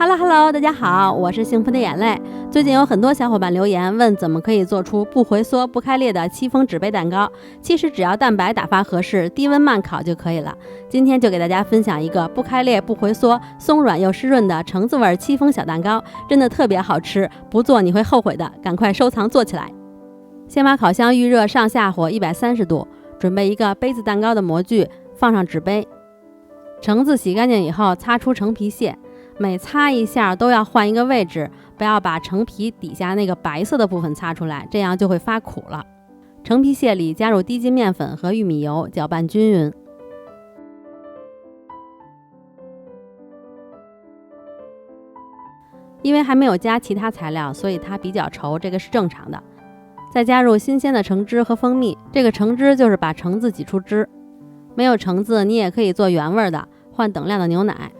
Hello， 大家好，我是幸福的眼泪。最近有很多小伙伴留言问怎么可以做出不回缩不开裂的戚风纸杯蛋糕，其实只要蛋白打发合适，低温慢烤就可以了。今天就给大家分享一个不开裂不回缩，松软又湿润的橙子味戚风小蛋糕，真的特别好吃，不做你会后悔的，赶快收藏做起来。先把烤箱预热上下火130度，准备一个杯子蛋糕的模具，放上纸杯，橙子洗干净以后擦出橙皮屑，每擦一下都要换一个位置，不要把橙皮底下那个白色的部分擦出来，这样就会发苦了。橙皮屑里加入低筋面粉和玉米油，搅拌均匀。因为还没有加其他材料，所以它比较稠，这个是正常的。再加入新鲜的橙汁和蜂蜜，这个橙汁就是把橙子挤出汁。没有橙子你也可以做原味的，换等量的牛奶。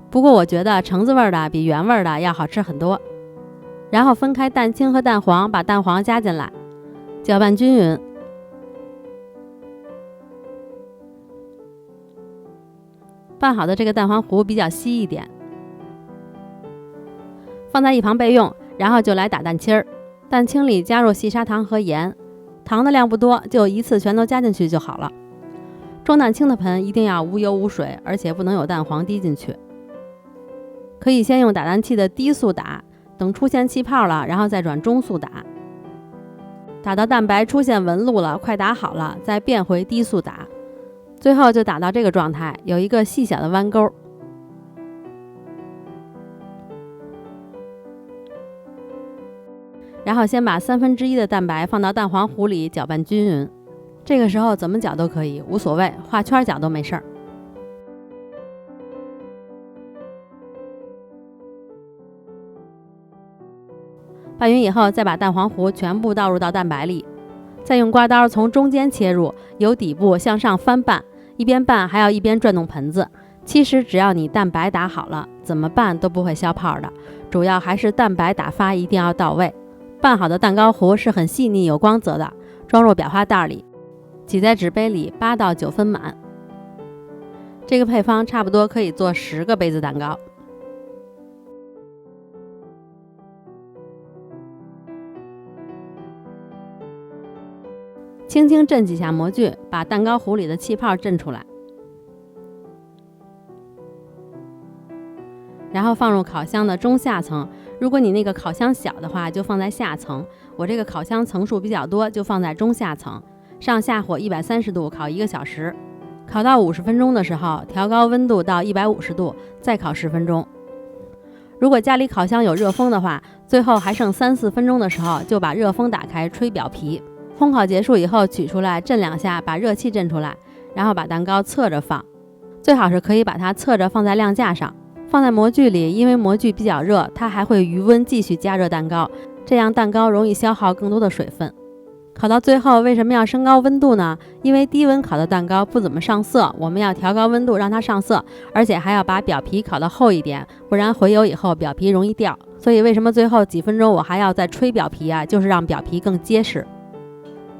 不过我觉得橙子味的比原味的要好吃很多。然后分开蛋清和蛋黄，把蛋黄加进来，搅拌均匀。拌好的这个蛋黄糊比较稀一点，放在一旁备用。然后就来打蛋清儿，蛋清里加入细砂糖和盐，糖的量不多，就一次全都加进去就好了。装蛋清的盆一定要无油无水，而且不能有蛋黄滴进去。可以先用打蛋器的低速打，等出现气泡了，然后再转中速打。打到蛋白出现纹路了，快打好了，再变回低速打。最后就打到这个状态，有一个细小的弯钩。然后先把1/3的蛋白放到蛋黄糊里，搅拌均匀。这个时候怎么搅都可以，无所谓，画圈搅都没事儿。拌匀以后，再把蛋黄糊全部倒入到蛋白里，再用刮刀从中间切入，由底部向上翻拌，一边拌还要一边转动盆子。其实只要你蛋白打好了，怎么拌都不会消泡的，主要还是蛋白打发一定要到位。拌好的蛋糕糊是很细腻有光泽的，装入裱花袋里，挤在纸杯里8到9分满。这个配方差不多可以做10个杯子蛋糕。轻轻震几下模具，把蛋糕糊里的气泡震出来，然后放入烤箱的中下层。如果你那个烤箱小的话，就放在下层。我这个烤箱层数比较多，就放在中下层。上下火130度烤1个小时，烤到50分钟的时候，调高温度到150度，再烤10分钟。如果家里烤箱有热风的话，最后还剩3-4分钟的时候，就把热风打开吹表皮。烘烤结束以后取出来震2下，把热气震出来，然后把蛋糕侧着放，最好是可以把它侧着放在晾架上，放在模具里，因为模具比较热，它还会余温继续加热蛋糕，这样蛋糕容易消耗更多的水分。烤到最后为什么要升高温度呢？因为低温烤的蛋糕不怎么上色，我们要调高温度让它上色，而且还要把表皮烤得厚一点，不然回油以后表皮容易掉。所以为什么最后几分钟我还要再吹表皮啊？就是让表皮更结实。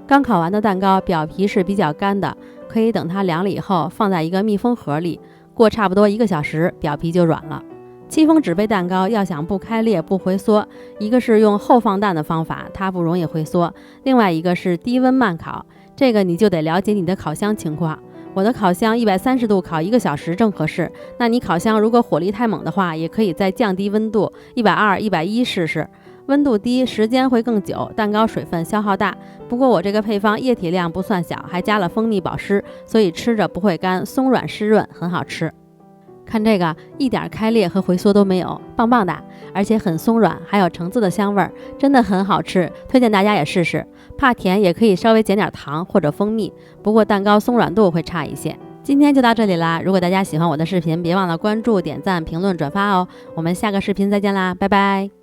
刚烤完的蛋糕表皮是比较干的，可以等它凉了以后放在一个密封盒里，过差不多1个小时表皮就软了。戚风纸杯蛋糕要想不开裂不回缩，一个是用后放蛋的方法，它不容易回缩，另外一个是低温慢烤，这个你就得了解你的烤箱情况。我的烤箱130度烤1个小时正合适，那你烤箱如果火力太猛的话，也可以再降低温度120、110试试。温度低，时间会更久，蛋糕水分消耗大。不过我这个配方液体量不算小，还加了蜂蜜保湿，所以吃着不会干，松软湿润，很好吃。看这个，一点开裂和回缩都没有，棒棒的，而且很松软，还有橙子的香味儿，真的很好吃，推荐大家也试试。怕甜也可以稍微减点糖或者蜂蜜，不过蛋糕松软度会差一些。今天就到这里啦，如果大家喜欢我的视频，别忘了关注、点赞、评论、转发哦。我们下个视频再见啦，拜拜。